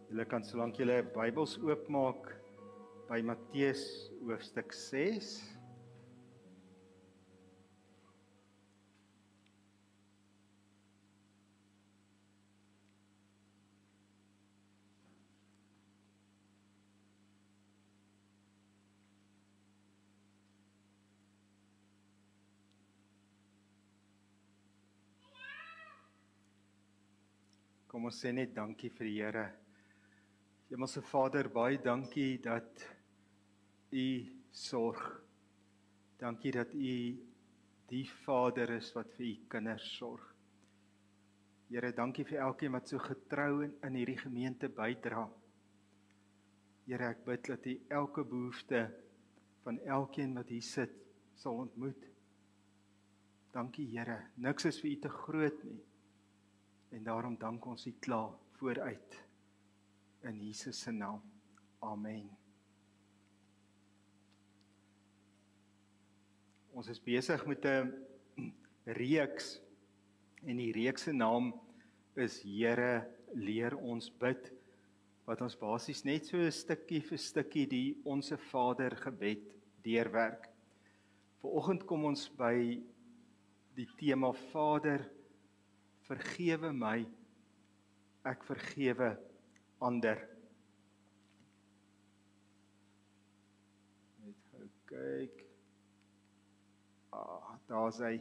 Julle kan solank julle Bybels oopmaak by Matteus hoofstuk 6. Kom ons sê net dankie vir die Here. Hemelse Vader, baie dankie dat U sorg. Dankie dat U die Vader is wat vir U kinders sorg. Here, dankie vir elkeen wat so getrou in hierdie gemeente bydra. Here, ek bid dat U elke behoefte van elkeen wat hier sit sal ontmoet. Dankie Here, niks is vir U te groot nie. En daarom dank ons U klaar vooruit. In Jesus se naam. Amen. Ons is besig met 'n reeks en die reeks se naam is Here leer ons bid, wat ons basies net so 'n stukkie vir stukkie die Onse Vader gebed deurwerk. Vanoggend kom ons by die tema Vader, vergewe my, ek vergewe ander. Net gou kyk. Daar is hy.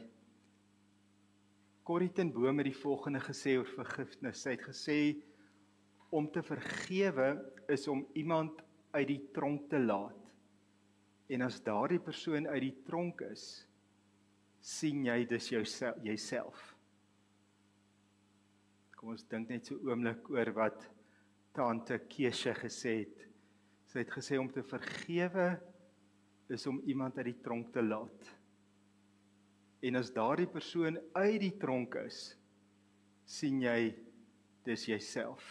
Corrie ten Boom het die volgende gesê oor vergifnis. Sy het gesê, om te vergewe is om iemand uit die tronk te laat. En as daardie persoon uit die tronk is, sien jy dis jouself. Kom ons dink net so oomblik oor wat Tante Keesje gesê het. Sy het gesê om te vergewe is om iemand uit die tronk te laat. En as daardie persoon uit die tronk is, sien jy dis jouself.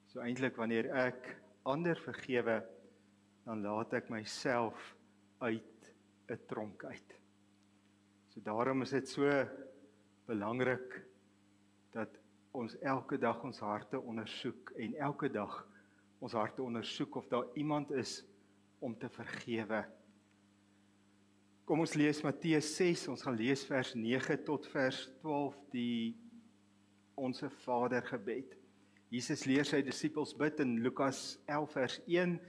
So eintlik wanneer ek ander vergewe, dan laat ek myself uit 'n tronk uit. So daarom is dit so belangrik dat ons elke dag ons harte ondersoek en elke dag ons harte ondersoek of daar iemand is om te vergewe. Kom ons lees Matteus 6, ons gaan lees vers 9 tot vers 12, die Onse Vader gebed. Jesus leer sy disippels bid in Lukas 11 vers 1,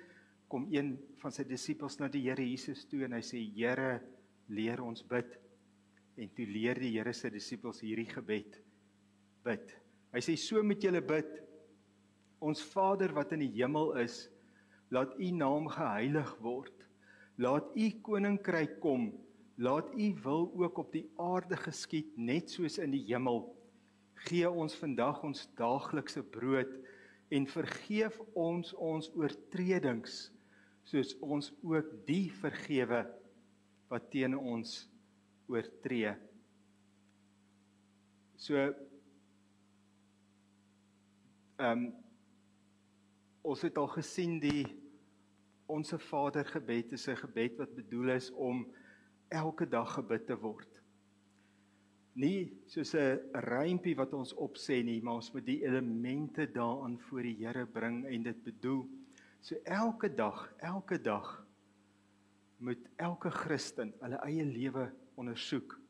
kom een van sy disippels na die Here Jesus toe en hy sê, Here, leer ons bid. En toe leer die Here sy disippels hierdie gebed bid. Hy sê, so moet julle bid, ons Vader wat in die hemel is, laat U naam geheilig word, laat U koninkryk kom, laat U wil ook op die aarde geskied, net soos in die hemel. Gee ons vandag ons daaglikse brood, en vergeef ons oortredings, soos ons ook die vergewe, wat teen ons oortree. So, ons het al gesien die Onse Vader gebed is 'n gebed wat bedoel is om elke dag gebid te word. Nie soos 'n rympie wat ons opsê nie, maar ons moet die elemente daaraan voor die Here bring en dit bedoel. So elke dag moet elke Christen hulle eie lewe ondersoek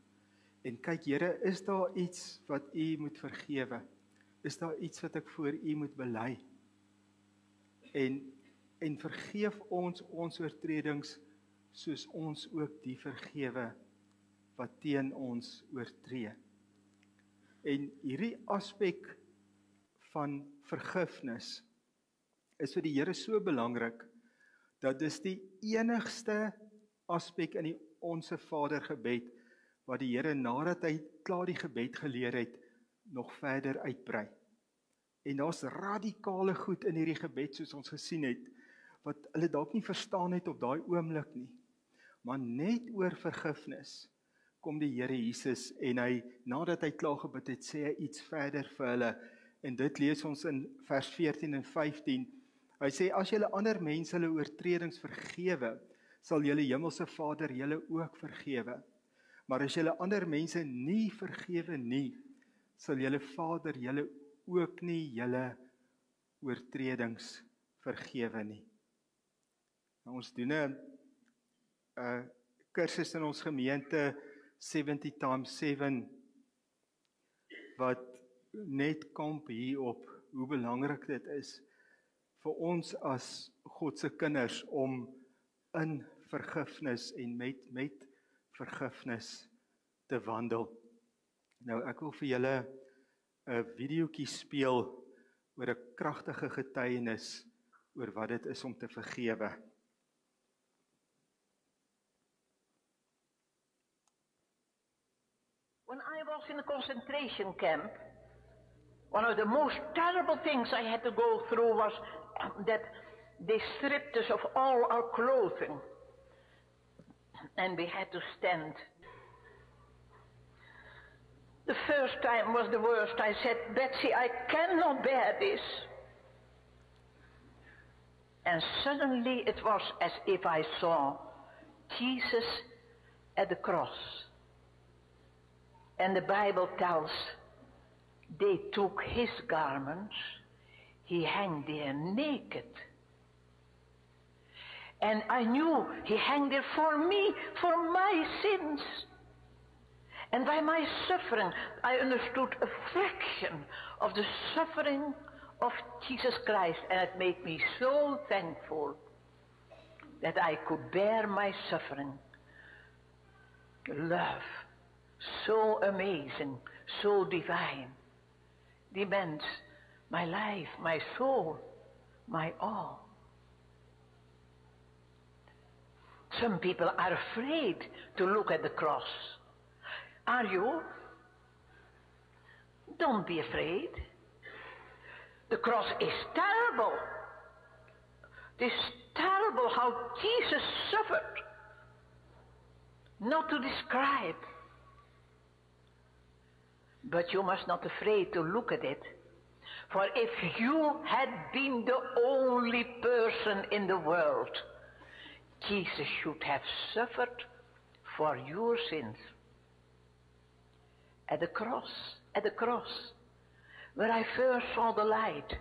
en kyk, Here, is daar iets wat U moet vergewe? Is daar iets wat ek voor U moet bely? En vergeef ons oortredings, soos ons ook die vergewe wat teen ons oortree. En hierdie aspek van vergifnis is vir die Here so belangrik, dat dis die enigste aspek in die Onse Vader gebed, wat die Here nadat hy klaar die gebed geleer het, nog verder uitbrei. En daar's radikale goed in hierdie gebed, soos ons gesien het, wat hulle dalk nie verstaan het op daai oomblik nie. Maar net oor vergifnis kom die Here Jesus en hy, nadat hy klaar gebid het, sê hy iets verder vir hulle. En dit lees ons in vers 14 en 15. Hy sê, as julle ander mense hulle oortredings vergewe, sal julle hemelse Vader julle ook vergewe. Maar as julle ander mense nie vergewe nie, sal julle Vader julle ook nie julle oortredings vergewe nie. Nou, ons doen 'n kursus in ons gemeente 70x7 wat net kamp hierop hoe belangrik dit is vir ons as God se kinders om in vergifnis en met vergifnis te wandel. Nou ek wil vir julle 'n videoetjie speel oor 'n kragtige getuienis oor wat dit is om te vergewe. When I was in a concentration camp, one of the most terrible things I had to go through was that they stripped us of all our clothing and we had to stand. The first time was the worst. I said, Betsy, I cannot bear this. And suddenly it was as if I saw Jesus at the cross. And the Bible tells they took his garments, he hung there naked. And I knew he hung there for me, for my sins. And by my suffering, I understood a fraction of the suffering of Jesus Christ. And it made me so thankful that I could bear my suffering. Love, so amazing, so divine, demands my life, my soul, my all. Some people are afraid to look at the cross. Are you? Don't be afraid. The cross is terrible. It is terrible how Jesus suffered. Not to describe. But you must not be afraid to look at it. For if you had been the only person in the world, Jesus should have suffered for your sins. At the cross, where I first saw the light,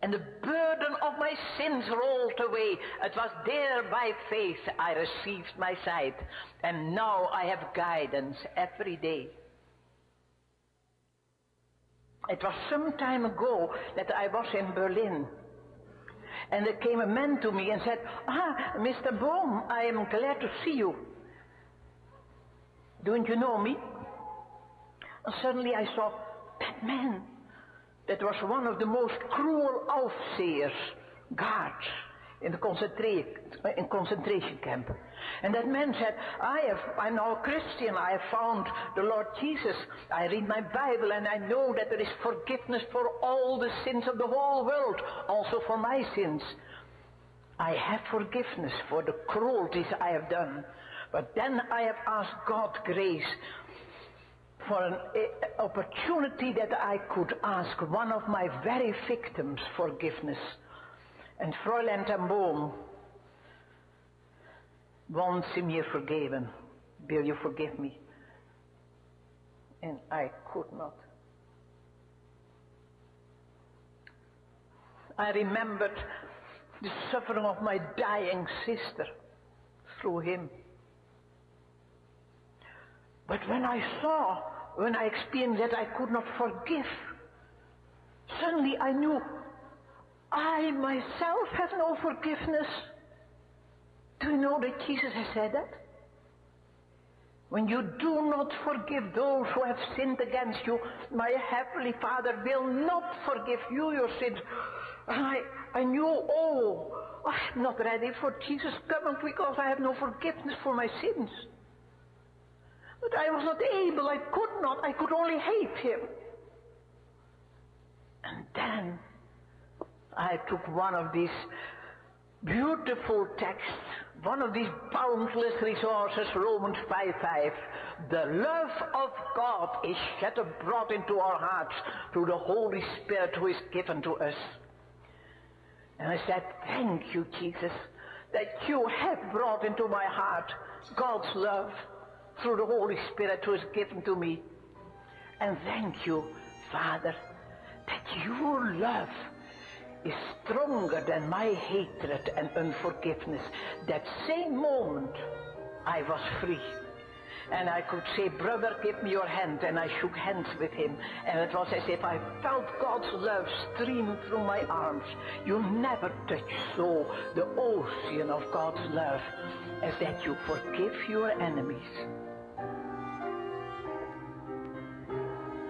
and the burden of my sins rolled away. It was there by faith I received my sight, and now I have guidance every day. It was some time ago that I was in Berlin, and there came a man to me and said, Mr. Bohm, I am glad to see you. Don't you know me? And suddenly I saw that man. That was one of the most cruel overseers, guards, in the concentration camp. And that man said, I'm now a Christian, I have found the Lord Jesus. I read my Bible and I know that there is forgiveness for all the sins of the whole world, also for my sins. I have forgiveness for the cruelties I have done. But then I have asked God grace for an opportunity that I could ask one of my very victims forgiveness. And Fräulein ten Boom, won't sie mir vergeben? Will you forgive me? And I could not. I remembered the suffering of my dying sister through him. But when I experienced that I could not forgive, suddenly I knew I myself have no forgiveness. Do you know that Jesus has said that? When you do not forgive those who have sinned against you, my heavenly Father will not forgive you your sins. I knew, I'm not ready for Jesus coming because I have no forgiveness for my sins. But I was not able, I could only hate him. And then I took one of these beautiful texts, one of these boundless resources, Romans 5:5. The love of God is shed abroad into our hearts through the Holy Spirit who is given to us. And I said, thank you, Jesus, that you have brought into my heart God's love through the Holy Spirit who is given to me. And thank you, Father, that your love is stronger than my hatred and unforgiveness. That same moment, I was free. And I could say, brother, give me your hand. And I shook hands with him. And it was as if I felt God's love stream through my arms. You never touch so the ocean of God's love as that you forgive your enemies.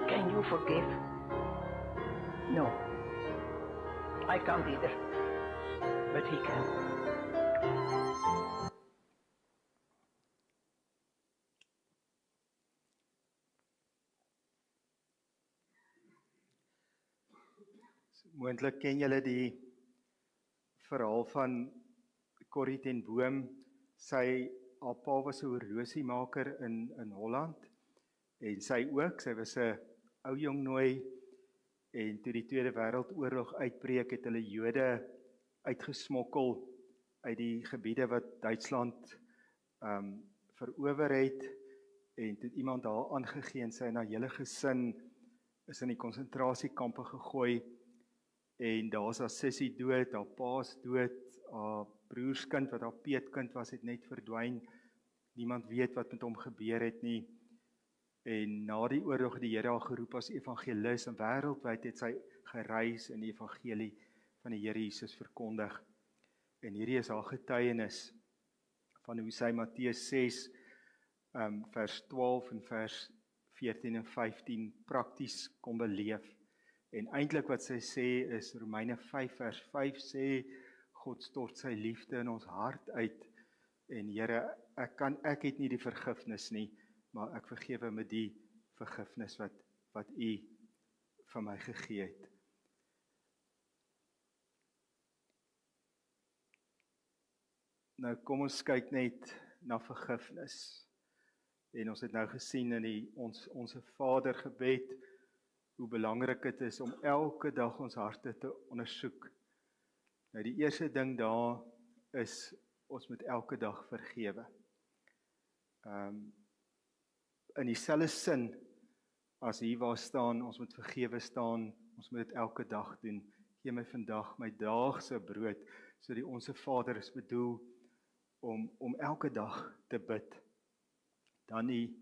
Can you forgive? No. I can't either. But he can. Moontlik ken julle die verhaal van Corrie ten Boom. Haar pa was 'n horlosiemaker in Holland en sy was 'n ou jong nooi en toe die Tweede Wêreldoorlog uitbreek het hulle Jode uitgesmokkel uit die gebiede wat Duitsland verower het en toe iemand daar aangegee en sy en haar hele gesin is in die konsentrasiekampe gegooi. En daar is haar sussie dood, haar pa's dood, haar broerskind wat haar peetkind was, het net verdwyn. Niemand weet wat met hom gebeur het nie. En na die oorlog het die Here haar geroep as evangelis en wêreldwyd het sy gereis en die evangelie van die Here Jesus verkondig. En hierdie is haar getuienis van hoe sy Matteus 6 vers 12 en vers 14 en 15 prakties kon beleef. En eintlik wat sy sê is Romeine 5 vers 5 sê God stort sy liefde in ons hart uit en Here, ek het nie die vergifnis nie, maar ek vergewe met die vergifnis wat U vir my gegee het. Nou kom ons kyk net na vergifnis. En ons het nou gesien in onse Vader gebed hoe belangrik dit is om elke dag ons harte te ondersoek. Nou die eerste ding daar is, ons moet elke dag vergewe. In dieselfde sin, as hier waar staan, ons moet vergewe staan, ons moet dit elke dag doen. Gee my vandag my daagse brood, so die onse Vader is bedoel om elke dag te bid. Dan die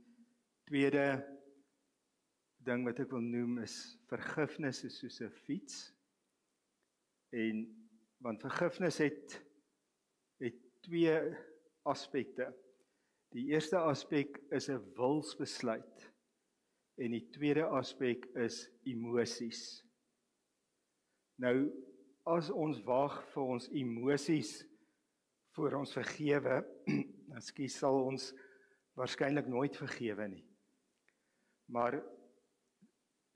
tweede ding wat ek wil noem is, vergifnis is soos 'n fiets. Want vergifnis het twee aspekte. Die eerste aspek is 'n wilsbesluit en die tweede aspek is emosies. Nou, as ons wag vir ons emosies voor ons vergewe, dan sal ons waarskynlik nooit vergewe nie. Maar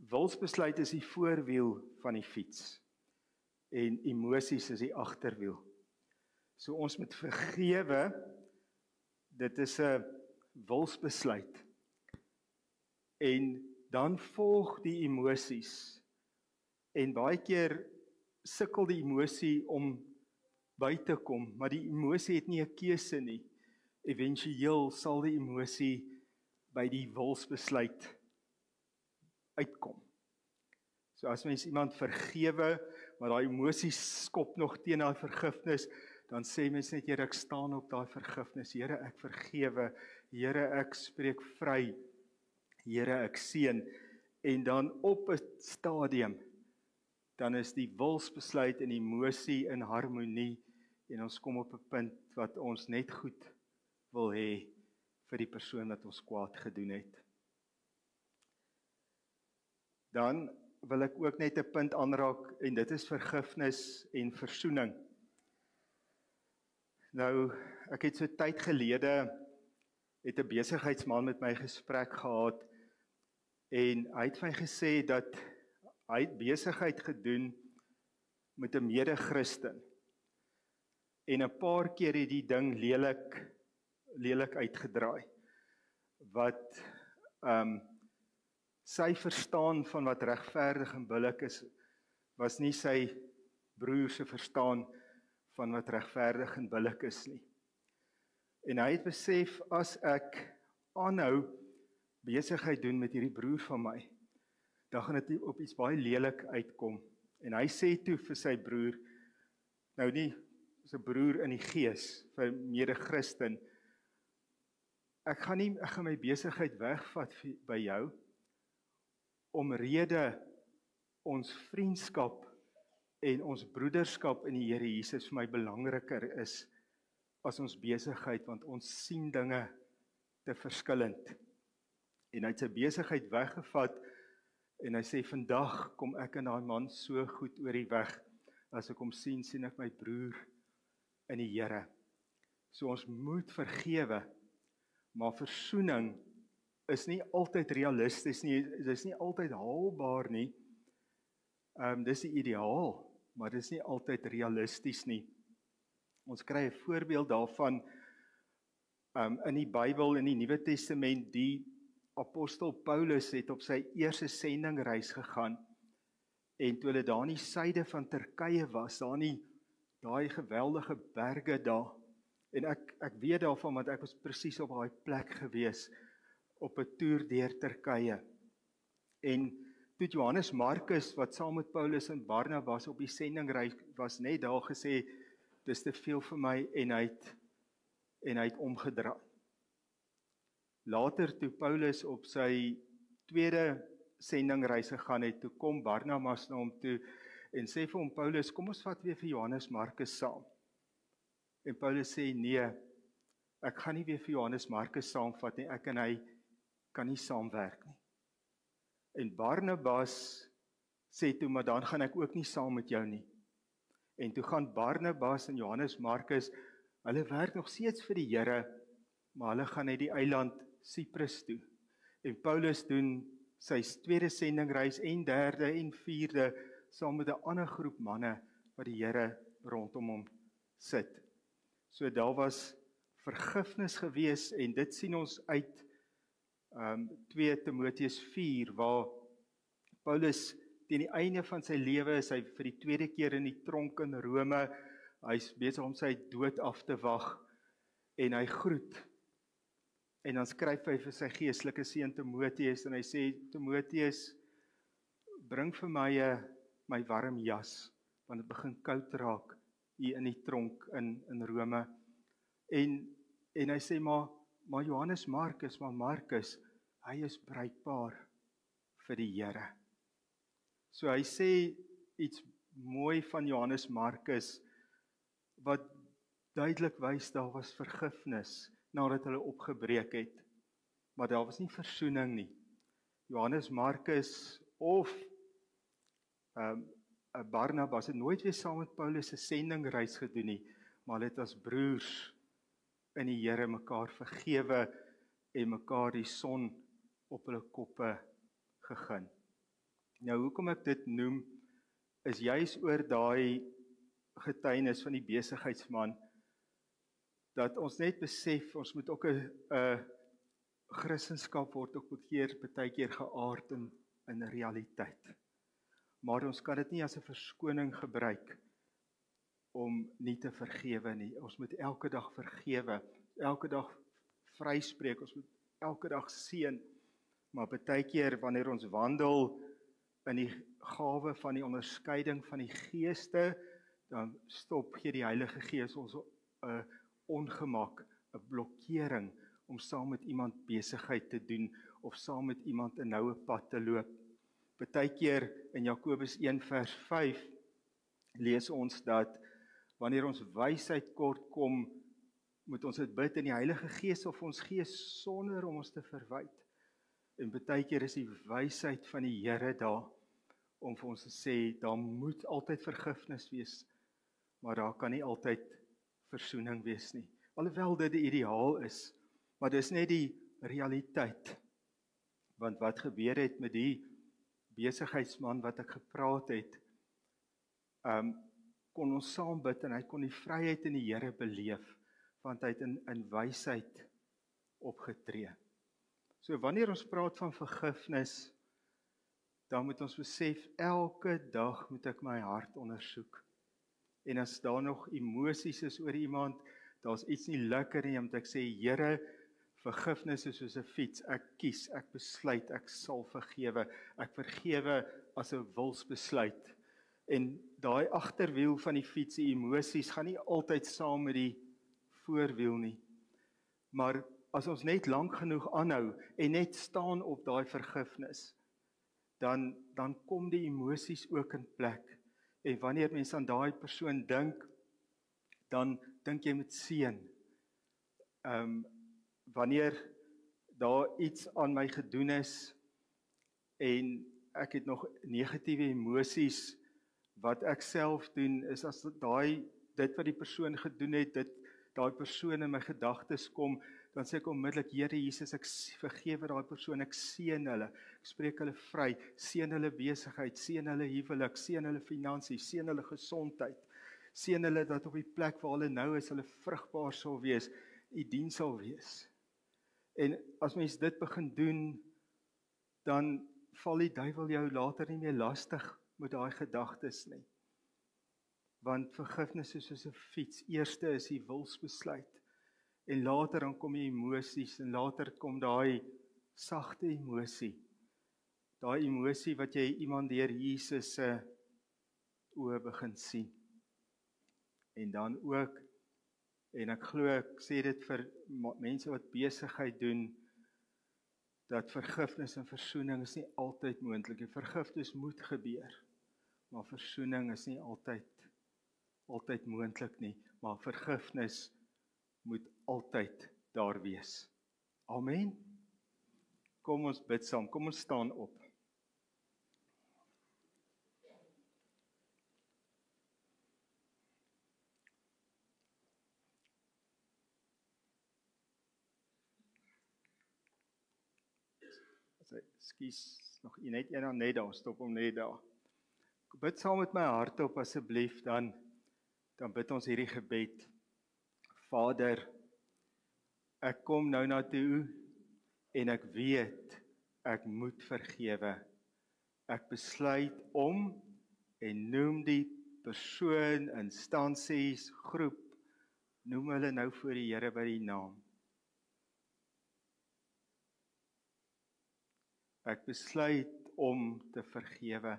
wilsbesluit is die voorwiel van die fiets en emosies is die agterwiel. So ons moet vergewe, dit is 'n wilsbesluit. En dan volg die emosies. En baie keer sukkel die emosie om by te kom, maar die emosie het nie 'n keuse nie. Eventueel sal die emosie by die wilsbesluit uitkom. So as mens iemand vergewe, maar daai emosie skop nog teen daai vergifnis, dan sê mens net, Here, ek staan op daai vergifnis. Here, ek vergewe. Here, ek spreek vry. Here, ek seën. En dan op 'n stadium, dan is die wilsbesluit en emosie in harmonie en ons kom op 'n punt wat ons net goed wil hê vir die persoon wat ons kwaad gedoen het. Dan wil ek ook net 'n punt aanraak en dit is vergifnis en versoening. Nou, ek het so tyd gelede het 'n besigheidsman met my gesprek gehad en hy het my gesê dat hy het besigheid gedoen met 'n mede-Christen. En 'n paar keer het die ding lelik uitgedraai. Wat sy verstaan van wat regverdig en billik is, was nie sy broer se verstaan van wat regverdig en billik is nie. En hy het besef, as ek aanhou besigheid doen met hierdie broer van my, dan gaan dit op iets baie lelik uitkom. En hy sê toe vir sy broer, nou nie sy broer in die gees, vir mede-Christen, ek gaan my besigheid wegvat by jou, omrede ons vriendskap en ons broederskap in die Here Jesus vir my belangriker is as ons besigheid, want ons sien dinge te verskillend. En hy het sy besigheid weggevat, en hy sê, vandag kom ek en daai man so goed oor die weg, as ek hom sien ek my broer in die Here. So ons moet vergewe, maar versoening is nie altyd realisties nie, dit is nie altyd haalbaar nie. Dis die ideaal, maar dit is nie altyd realisties nie. Ons kry 'n voorbeeld daarvan in die Bybel, in die Nuwe Testament, die apostel Paulus het op sy eerste sendingreis gegaan, en toe hulle daar in die suide van Turkye was, daar in daai geweldige berge daar, en ek weet daarvan, want ek was presies op daai plek gewees, op 'n toer deur Turkye. En toe Johannes Markus, wat saam met Paulus en Barnabas op die sendingreis was, net daar gesê, dis te veel vir my, en hy het omgedraai. Later, toe Paulus op sy tweede sendingreis gegaan het, toe kom Barnabas na hom toe, en sê vir hom, Paulus, kom ons vat weer vir Johannes Markus saam. En Paulus sê, nee, ek gaan nie weer vir Johannes Markus saamvat nie, ek en hy kan nie saamwerk nie. En Barnabas sê toe, maar dan gaan ek ook nie saam met jou nie. En toe gaan Barnabas en Johannes Markus, hulle werk nog steeds vir die Here, maar hulle gaan net die eiland Cyprus toe. En Paulus doen sy tweede sendingreis en derde en vierde, saam met 'n ander groep manne, wat die Here rondom hom sit. So daar was vergifnis gewees, en dit sien ons uit 2 Timoteus 4, waar Paulus teen die einde van sy lewe is hy vir die tweede keer in die tronk in Rome, hy's besig om sy dood af te wag, en hy groet, en dan skryf hy vir sy geestelike seun Timoteus, en hy sê, Timoteus, bring vir my warm jas, want dit begin koud raak, hier in die tronk in Rome, en hy sê, maar Johannes Markus, hy is bruikbaar vir die Here. So hy sê iets mooi van Johannes Markus, wat duidelik wys, daar was vergifnis, nadat hulle opgebreek het, maar daar was nie versoening nie. Johannes Markus of Barnabas het nooit weer saam met Paulus 'n sendingreis gedoen nie, maar hulle het as broers in die Here mekaar vergewe, en mekaar die son op hulle koppe gegee. Nou, hoekom ek dit noem, is juis oor daai getuienis van die besigheidsman, dat ons net besef, ons moet ook 'n Christendom word ook baie keer geaard in realiteit. Maar ons kan dit nie as 'n verskoning gebruik om nie te vergewe nie. Ons moet elke dag vergewe, elke dag vryspreek, ons moet elke dag seën, maar baie keer wanneer ons wandel in die gawe van die onderskeiding van die geeste, dan gee die Heilige Gees ons 'n ongemak, 'n blokkering om saam met iemand besigheid te doen of saam met iemand 'n noue pad te loop. Partykeer in Jakobus 1 vers 5 lees ons dat wanneer ons wysheid kort kom, moet ons dit bid in die Heilige Gees of ons gees sonder om ons te verwyd. En partykeer is die wysheid van die Here daar om vir ons te sê, daar moet altyd vergifnis wees, maar daar kan nie altyd versoening wees nie. Alhoewel dit die ideaal is, maar dis net die realiteit. Want wat gebeur het met die besigheidsman wat ek gepraat het, kon ons saam bid en hy kon die vryheid in die Here beleef, want hy het in wysheid opgetree. So wanneer ons praat van vergifnis, dan moet ons besef, elke dag moet ek my hart ondersoek. En as daar nog emosies is oor iemand, daar's iets nie lekker nie, moet ek sê, Here, vergifnis is soos 'n fiets, ek kies, ek besluit, ek sal vergewe, ek vergewe as 'n wilsbesluit. En daai agterwiel van die fiets, die emosies, gaan nie altyd saam met die voorwiel nie. Maar as ons net lank genoeg aanhou en net staan op daai vergifnis, dan kom die emosies ook in plek. En wanneer mense aan daai persoon dink, dan dink jy met seën. Wanneer daar iets aan my gedoen is en ek het nog negatiewe emosies, wat ek self doen is as dit wat die persoon gedoen het, daai persoon in my gedagtes kom, dan sê ek onmiddellik, Here Jesus, ek vergewe daai persoon, ek seën hulle, ek spreek hulle vry, seën hulle besigheid, seën hulle huwelik, seën hulle finansies, seën hulle gesondheid, seën hulle dat op die plek waar hulle nou is, hulle vrugbaar sal wees, u diens sal wees. En as mens dit begin doen, dan val die duiwel jou later nie meer lastig met daai gedagtes nie. Want vergifnis is soos 'n fiets. Eerste is die wilsbesluit. En later dan kom die emosies en later kom daai sagte emosie. Daai emosie wat jy iemand deur Jesus se oë begin sien. En dan ook, en ek glo ek sê dit vir mense wat besigheid doen, dat vergifnis en versoening is nie altyd moontlik. Vergifnis moet gebeur, maar versoening is nie altyd moontlik nie, maar vergifnis moet altyd daar wees. Amen. Kom ons bid saam, kom ons staan op. Ekskuus, nog net daar, stop hom net daar. Bid saam met my hart op asseblief, dan bid ons hierdie gebed. Vader, ek kom nou na toe en ek weet ek moet vergewe. Ek besluit om en noem die persoon, instansies, groep, noem hulle nou voor die Here by die naam. Ek besluit om te vergewe.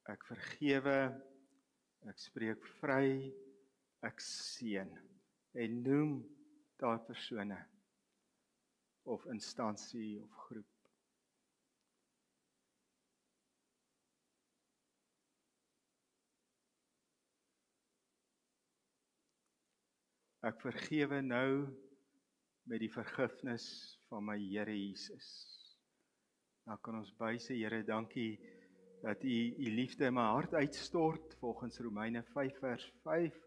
Ek vergewe, ek spreek vry, ek seën en noem daai persone of instansie of groep. Ek vergewe nou met die vergifnis van my Here Jesus. Nou kan ons by sê, Here, dankie dat u liefde in my hart uitstort volgens Romeine 5 vers 5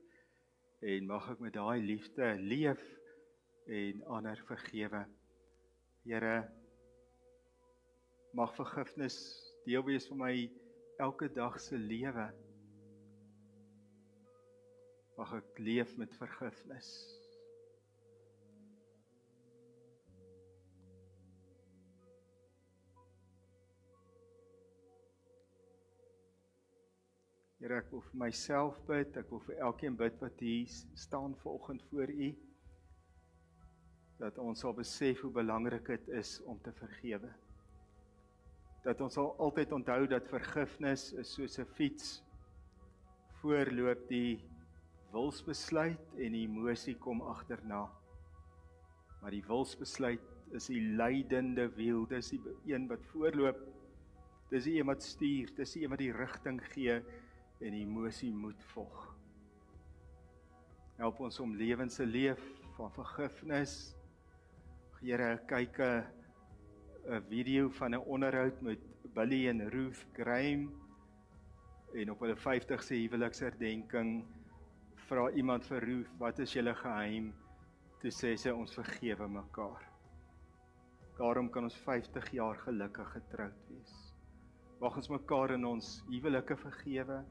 en mag ek met daai liefde leef en ander vergewe. Here, mag vergifnis deel wees van my elke dag se lewe. Mag ek leef met vergifnis. Here, ek wil vir myself bid, ek wil vir elkeen bid wat hier staan vanoggend voor u, dat ons sal besef hoe belangrik dit is om te vergewe. Dat ons sal altyd onthou dat vergifnis is soos 'n fiets, voorloop die wilsbesluit en die emosie kom agterna. Maar die wilsbesluit is die leidende wiel, dis die een wat voorloop, dis die een wat stuur, dis die een wat die rigting gee, en die emosie moet volg. Help ons om lewens te leef van vergifnis. Here, kyk 'n video van 'n onderhoud met Billy en Ruth Graham en op hulle 50ste huweliksherdenking vra iemand vir Ruth, wat is julle geheim? Toe sê sy, ons vergewe mekaar. Daarom kan ons 50 jaar gelukkig getroud wees. Mag ons mekaar in ons huwelike vergewe.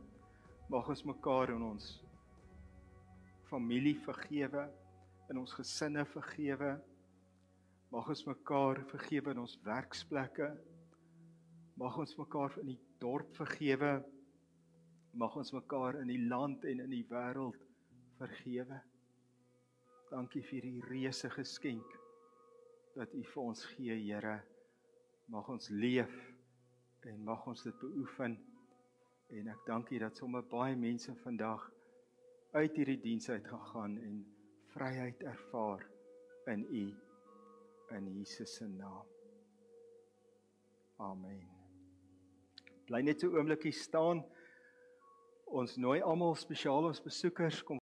Mag ons mekaar in ons familie vergewe, in ons gesinne vergewe. Mag ons mekaar vergewe in ons werksplekke. Mag ons mekaar in die dorp vergewe. Mag ons mekaar in die land en in die wêreld vergewe. Dankie vir die reuse geskenk dat u vir ons gee, Here. Mag ons leef en mag ons dit beoefen En ek dank U dat sommer baie mense vandag uit hierdie diens uit gegaan en vryheid ervaar in U, in Jesus se naam. Amen. Bly net so 'n oombliekie staan. Ons nooi almal spesiaal ons besoekers kom